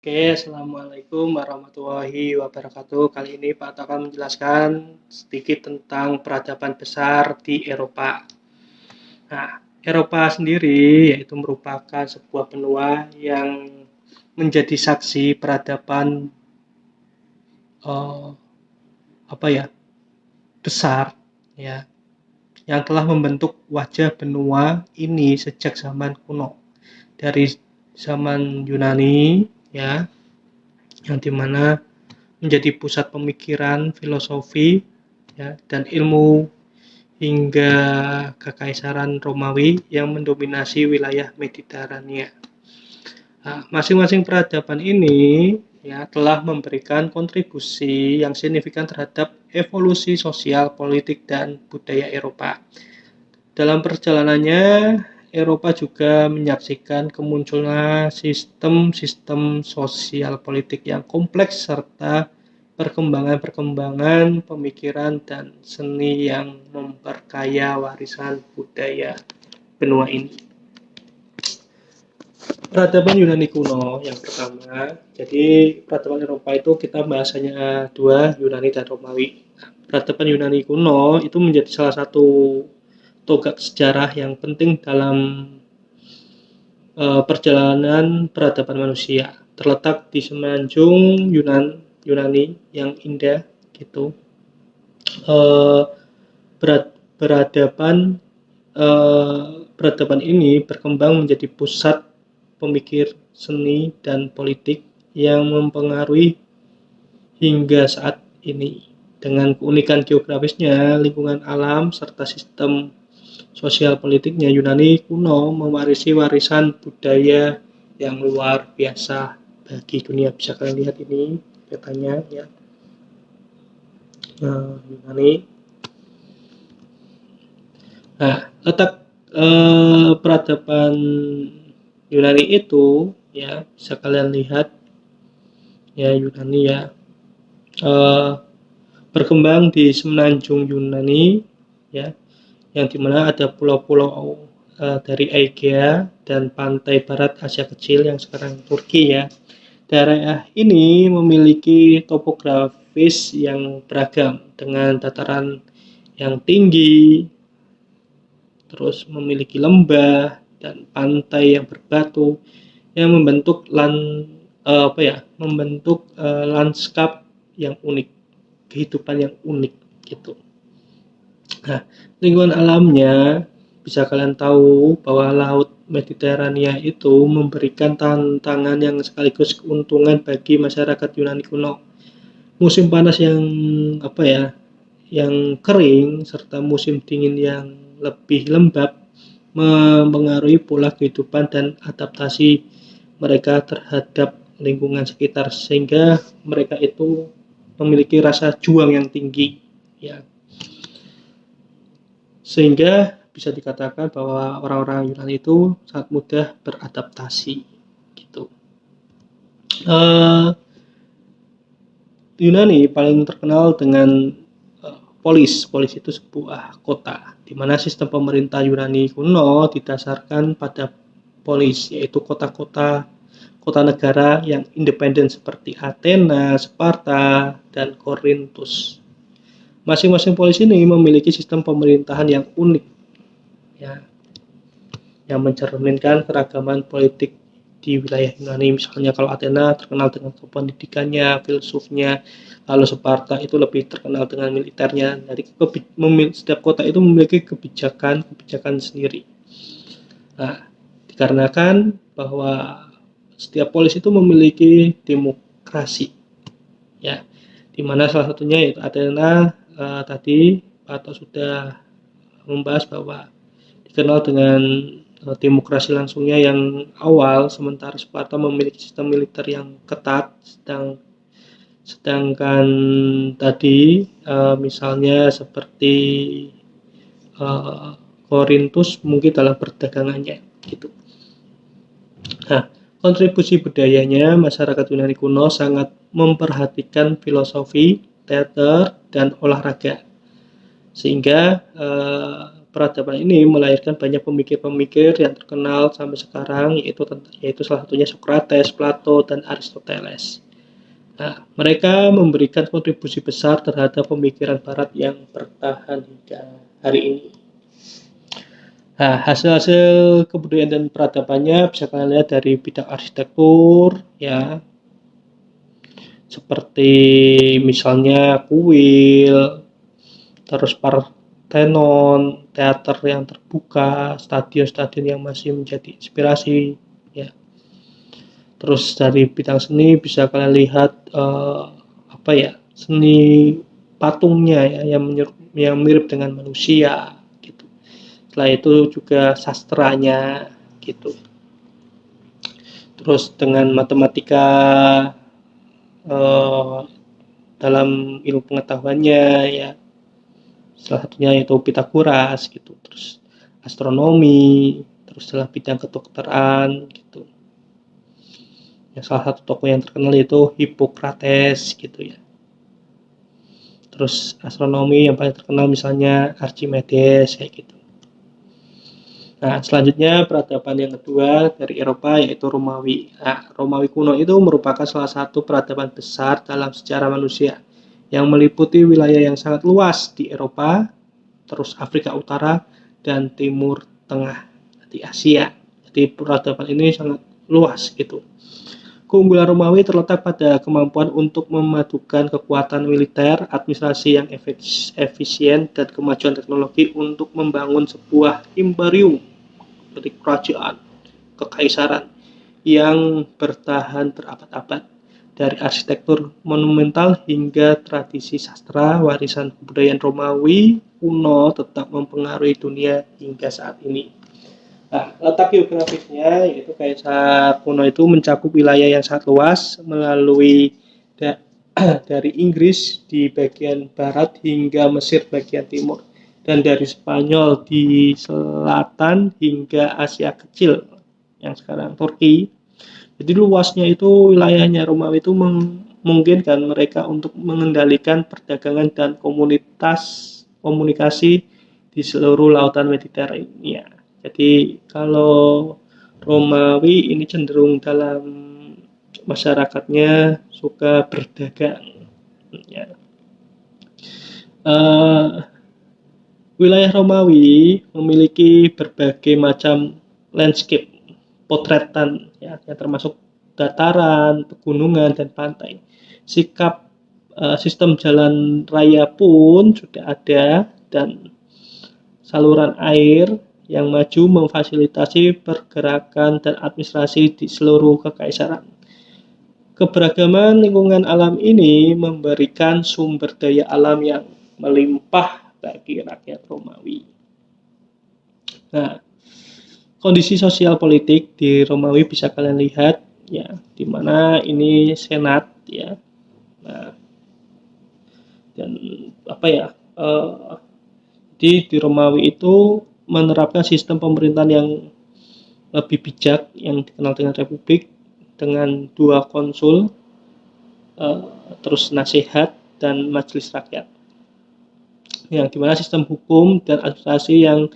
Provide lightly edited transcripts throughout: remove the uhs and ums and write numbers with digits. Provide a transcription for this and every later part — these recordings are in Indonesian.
Oke, Assalamualaikum warahmatullahi wabarakatuh. Kali ini Pak Ato akan menjelaskan sedikit tentang peradaban besar di Eropa. Nah, Eropa sendiri yaitu merupakan sebuah benua yang menjadi saksi peradaban eh, apa ya besar ya yang telah membentuk wajah benua ini sejak zaman kuno dari zaman Yunani ya yang dimana menjadi pusat pemikiran, filosofi, ya, dan ilmu hingga kekaisaran Romawi yang mendominasi wilayah Mediterania. Nah, masing-masing peradaban ini ya telah memberikan kontribusi yang signifikan terhadap evolusi sosial, politik, dan budaya Eropa. Dalam perjalanannya, Eropa juga menyaksikan kemunculan sistem-sistem sosial politik yang kompleks serta perkembangan-perkembangan pemikiran dan seni yang memperkaya warisan budaya benua ini. Peradaban Yunani kuno yang pertama, jadi peradaban Eropa itu kita bahasanya dua, Yunani dan Romawi. Peradaban Yunani kuno itu menjadi salah satu tonggak sejarah yang penting dalam perjalanan peradaban manusia. Terletak di semenanjung Yunani yang indah gitu. Uh, beradaban peradaban ini berkembang menjadi pusat pemikir seni dan politik yang mempengaruhi hingga saat ini dengan keunikan geografisnya, lingkungan alam, serta sistem sosial politiknya. Yunani kuno mewarisi warisan budaya yang luar biasa bagi dunia. Bisa kalian lihat ini petanya ya. Yunani. Nah, letak peradaban Yunani itu ya bisa kalian lihat ya Yunani ya berkembang di semenanjung Yunani ya yang dimana ada pulau-pulau dari Aegea dan pantai barat Asia Kecil yang sekarang Turki ya. Daerah ini memiliki topografis yang beragam dengan dataran yang tinggi, terus memiliki lembah dan pantai yang berbatu yang membentuk lanskap yang unik, kehidupan yang unik gitu. Nah, lingkungan alamnya bisa kalian tahu bahwa Laut Mediterania itu memberikan tantangan yang sekaligus keuntungan bagi masyarakat Yunani kuno. Musim panas yang kering serta musim dingin yang lebih lembab mempengaruhi pola kehidupan dan adaptasi mereka terhadap lingkungan sekitar sehingga mereka itu memiliki rasa juang yang tinggi ya. Sehingga bisa dikatakan bahwa orang-orang Yunani itu sangat mudah beradaptasi gitu. Yunani paling terkenal dengan polis. Polis itu sebuah kota di mana sistem pemerintah Yunani kuno didasarkan pada polis, yaitu kota-kota negara yang independen seperti Athena, Sparta, dan Korintus. Masing-masing polis ini memiliki sistem pemerintahan yang unik ya, yang mencerminkan keragaman politik di wilayah Yunani. Misalnya kalau Athena terkenal dengan pendidikannya, filsufnya, lalu Sparta itu lebih terkenal dengan militernya. Jadi setiap kota itu memiliki kebijakan sendiri. Nah, dikarenakan bahwa setiap polis itu memiliki demokrasi ya, dimana salah satunya yaitu Athena tadi atau sudah membahas bahwa dikenal dengan demokrasi langsungnya yang awal, sementara Sparta memiliki sistem militer yang ketat, sedangkan tadi misalnya seperti Korintus mungkin dalam perdagangannya gitu. Nah, kontribusi budayanya masyarakat Yunani kuno sangat memperhatikan filosofi, teater, dan olahraga. Sehingga peradaban ini melahirkan banyak pemikir-pemikir yang terkenal sampai sekarang, yaitu salah satunya Socrates, Plato, dan Aristoteles. Nah, mereka memberikan kontribusi besar terhadap pemikiran Barat yang bertahan hingga hari ini. Nah, hasil-hasil kebudayaan dan peradabannya bisa kalian lihat dari bidang arsitektur, ya, seperti misalnya kuil, terus Parthenon, teater yang terbuka, stadion-stadion yang masih menjadi inspirasi, ya. Terus dari bidang seni bisa kalian lihat seni patungnya, ya, yang mirip dengan manusia gitu. Setelah itu juga sastranya gitu. Terus dengan matematika dalam ilmu pengetahuannya, ya, salah satunya yaitu Pitagoras gitu. Terus astronomi, terus dalam bidang kedokteran gitu. Ya, salah satu tokoh yang terkenal itu Hippocrates gitu, ya. Terus astronomi yang paling terkenal misalnya Archimedes kayak gitu. Nah, selanjutnya peradaban yang kedua dari Eropa yaitu Romawi. Nah, Romawi kuno itu merupakan salah satu peradaban besar dalam sejarah manusia yang meliputi wilayah yang sangat luas di Eropa, terus Afrika Utara, dan Timur Tengah di Asia. Jadi peradaban ini sangat luas gitu. Keunggulan Romawi terletak pada kemampuan untuk memadukan kekuatan militer, administrasi yang efisien, dan kemajuan teknologi untuk membangun sebuah imperium, seperti kerajaan, kekaisaran, yang bertahan berabad-abad. Dari arsitektur monumental hingga tradisi sastra, warisan kebudayaan Romawi kuno tetap mempengaruhi dunia hingga saat ini. Nah, letak geografisnya yaitu kaisar kuno itu mencakup wilayah yang sangat luas melalui dari Inggris di bagian barat hingga Mesir bagian timur, dan dari Spanyol di selatan hingga Asia Kecil yang sekarang Turki. Jadi luasnya itu wilayahnya Romawi itu memungkinkan mereka untuk mengendalikan perdagangan dan komunikasi di seluruh lautan Mediterania. Jadi kalau Romawi ini cenderung dalam masyarakatnya suka berdagang, ya. Wilayah Romawi memiliki berbagai macam landscape, potretan, ya, yang termasuk dataran, pegunungan, dan pantai. Sistem jalan raya pun sudah ada, dan saluran air yang maju memfasilitasi pergerakan dan administrasi di seluruh kekaisaran. Keberagaman lingkungan alam ini memberikan sumber daya alam yang melimpah bagi rakyat Romawi. Nah, kondisi sosial politik di Romawi bisa kalian lihat, ya, di mana ini senat, ya. Nah, dan di Romawi itu menerapkan sistem pemerintahan yang lebih bijak yang dikenal dengan republik, dengan 2 konsul, terus nasihat, dan majelis rakyat, yang dimana sistem hukum dan administrasi yang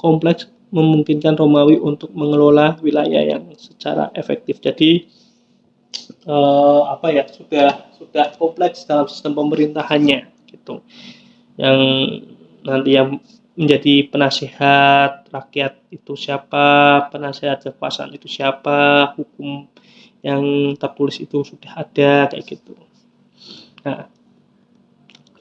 kompleks memungkinkan Romawi untuk mengelola wilayah yang secara efektif. Jadi sudah kompleks dalam sistem pemerintahannya gitu, yang nanti yang menjadi penasihat rakyat itu siapa, penasihat kekuasaan itu siapa, hukum yang tertulis itu sudah ada kayak gitu. Nah,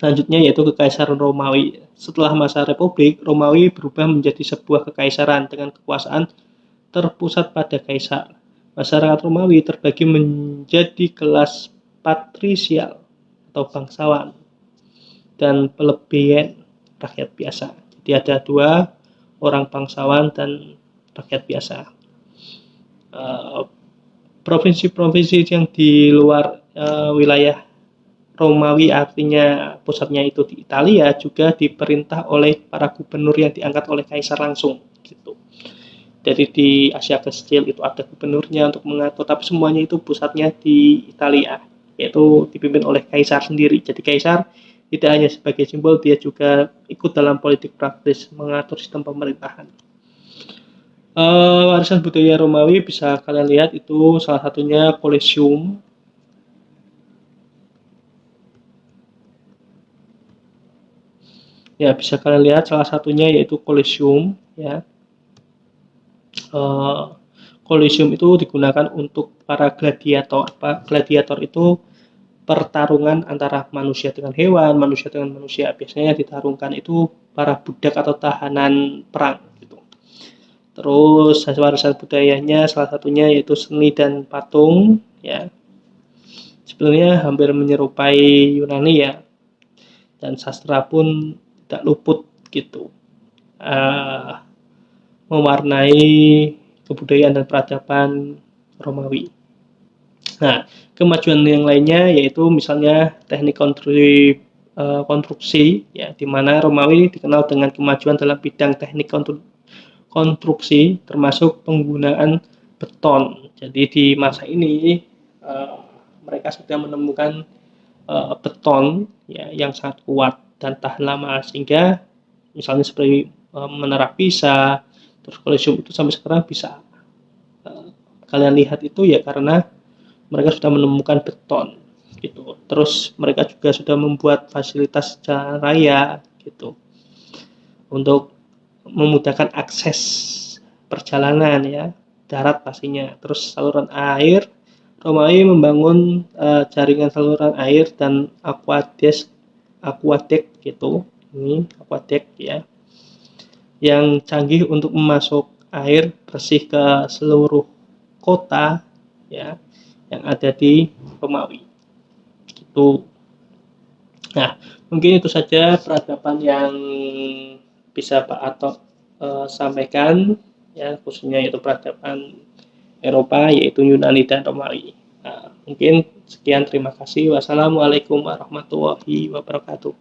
selanjutnya yaitu Kekaisaran Romawi. Setelah masa Republik, Romawi berubah menjadi sebuah kekaisaran dengan kekuasaan terpusat pada kaisar. Masyarakat Romawi terbagi menjadi kelas patrisial atau bangsawan dan plebeian, rakyat biasa. Jadi ada 2, orang bangsawan dan rakyat biasa. Provinsi-provinsi yang di luar wilayah Romawi, artinya pusatnya itu di Italia, juga diperintah oleh para gubernur yang diangkat oleh kaisar langsung gitu. Jadi di Asia Kecil itu ada gubernurnya untuk mengatur, tapi semuanya itu pusatnya di Italia, yaitu dipimpin oleh kaisar sendiri. Jadi kaisar Tidak hanya sebagai simbol, dia juga ikut dalam politik praktis mengatur sistem pemerintahan. Warisan budaya Romawi bisa kalian lihat itu salah satunya Colosseum. Ya, bisa kalian lihat salah satunya yaitu Colosseum ya. Colosseum itu digunakan untuk para gladiator. Gladiator itu pertarungan antara manusia dengan hewan, manusia dengan manusia. Biasanya ditarungkan itu para budak atau tahanan perang gitu. Terus warisan budayanya salah satunya yaitu seni dan patung ya. Sebenarnya hampir menyerupai Yunani ya. Dan sastra pun tidak luput gitu. Mewarnai kebudayaan dan peradaban Romawi. Nah, kemajuan yang lainnya yaitu misalnya teknik konstruksi, ya, di mana Romawi dikenal dengan kemajuan dalam bidang teknik konstruksi, termasuk penggunaan beton. Jadi di masa ini mereka sudah menemukan beton ya, yang sangat kuat dan tahan lama, sehingga misalnya seperti menara Pisa, terus Colosseum itu sampai sekarang bisa kalian lihat itu ya karena mereka sudah menemukan beton gitu. Terus mereka juga sudah membuat fasilitas jalan raya gitu untuk memudahkan akses perjalanan ya, darat pastinya. Terus saluran air, Romawi membangun jaringan saluran air dan aqueduct gitu. Ini aqueduct ya, yang canggih untuk memasuk air bersih ke seluruh kota ya yang ada di Romawi. Gitu. Nah, mungkin itu saja peradaban yang bisa Pak Atok sampaikan ya, khususnya itu peradaban Eropa yaitu Yunani dan Romawi. Nah, mungkin sekian, terima kasih. Wassalamualaikum warahmatullahi wabarakatuh.